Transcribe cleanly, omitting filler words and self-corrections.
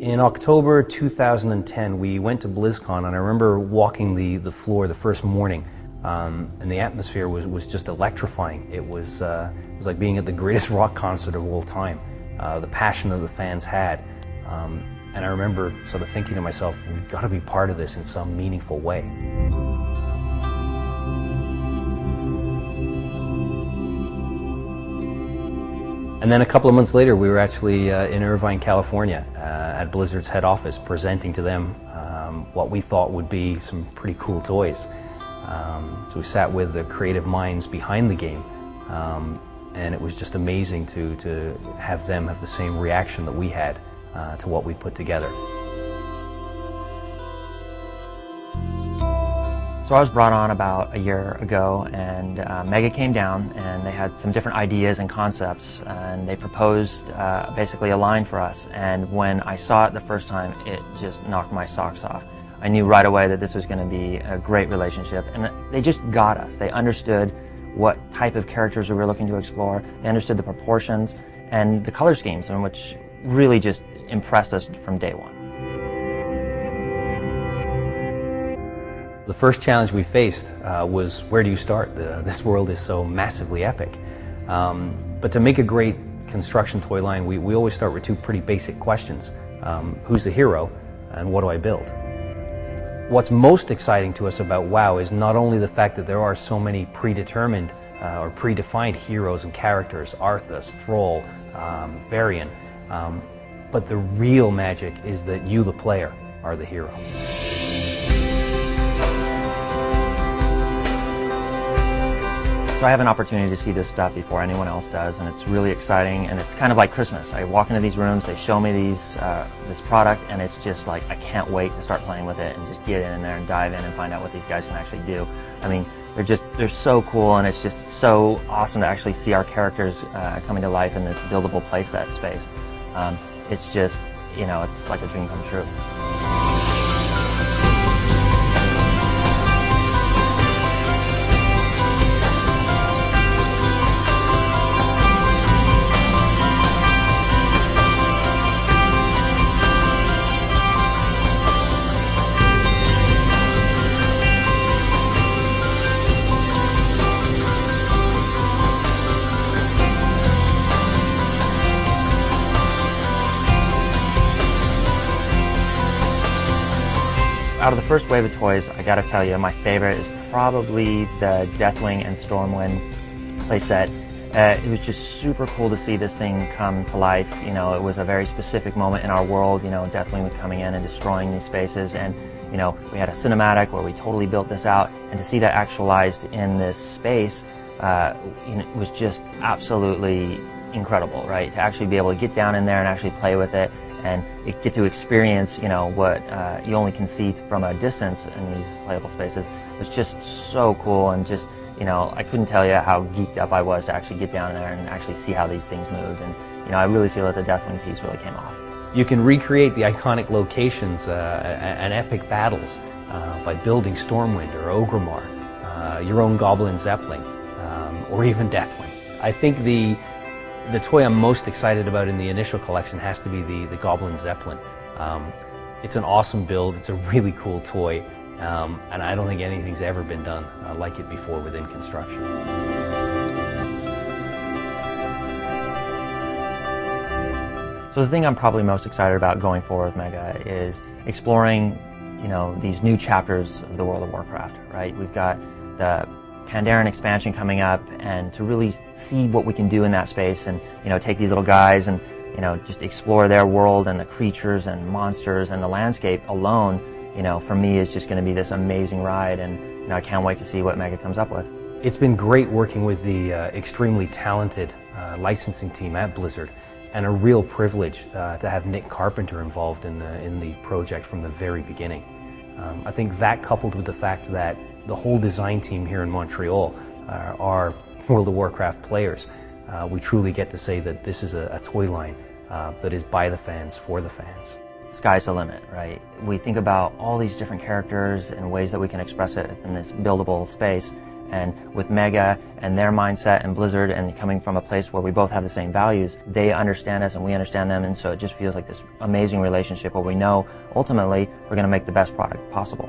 In October 2010, we went to BlizzCon, and I remember walking the floor the first morning, and the atmosphere was just electrifying. It was like being at the greatest rock concert of all time. The passion that the fans had, and I remember sort of thinking to myself, we've got to be part of this in some meaningful way. And then a couple of months later, we were actually in Irvine, California, at Blizzard's head office, presenting to them what we thought would be some pretty cool toys. So we sat with the creative minds behind the game, and it was just amazing to have them have the same reaction that we had to what we put together. So I was brought on about a year ago, and Mega came down and they had some different ideas and concepts, and they proposed basically a line for us. And when I saw it the first time, it just knocked my socks off. I knew right away that this was going to be a great relationship, and they just got us. They understood what type of characters we were looking to explore. They understood the proportions and the color schemes, in which really just impressed us from day one. The first challenge we faced was, where do you start? This world is so massively epic. But to make a great construction toy line, we always start with two pretty basic questions. Who's the hero, and what do I build? What's most exciting to us about WoW is not only the fact that there are so many predetermined or predefined heroes and characters, Arthas, Thrall, Varian, but the real magic is that you, the player, are the hero. So I have an opportunity to see this stuff before anyone else does, and it's really exciting, and it's kind of like Christmas. I walk into these rooms, they show me this product, and it's just like, I can't wait to start playing with it and just get in there and dive in and find out what these guys can actually do. I mean, they're so cool, and it's just so awesome to actually see our characters coming to life in this buildable playset space. It's just, you know, it's like a dream come true. Out of the first wave of toys, I gotta tell you, my favorite is probably the Deathwing and Stormwind playset. It was just super cool to see this thing come to life. You know, it was a very specific moment in our world. You know, Deathwing was coming in and destroying these spaces, and you know, we had a cinematic where we totally built this out, and to see that actualized in this space, you know, it was just absolutely incredible, right? To actually be able to get down in there and actually play with it, and get to experience, you know, what you only can see from a distance in these playable spaces was just so cool. And just, you know, I couldn't tell you how geeked up I was to actually get down there and actually see how these things moved. And, you know, I really feel that the Deathwing piece really came off. You can recreate the iconic locations and epic battles by building Stormwind or Ogremar, your own Goblin Zeppelin, or even Deathwing. I think the toy I'm most excited about in the initial collection has to be the Goblin Zeppelin. It's an awesome build, it's a really cool toy, and I don't think anything's ever been done like it before within construction. So the thing I'm probably most excited about going forward with Mega is exploring, you know, these new chapters of the World of Warcraft, right? We've got the Pandaren expansion coming up, and to really see what we can do in that space, and you know, take these little guys and, you know, just explore their world and the creatures and monsters and the landscape alone, you know, for me is just going to be this amazing ride, and you know, I can't wait to see what Mega comes up with. It's been great working with the extremely talented licensing team at Blizzard, and a real privilege to have Nick Carpenter involved in the project from the very beginning. I think that, coupled with the fact that the whole design team here in Montreal are World of Warcraft players, we truly get to say that this is a toy line that is by the fans, for the fans. Sky's the limit, right? We think about all these different characters and ways that we can express it in this buildable space, And with Mega and their mindset and Blizzard and coming from a place where we both have the same values, they understand us and we understand them, and so it just feels like this amazing relationship where we know ultimately we're going to make the best product possible.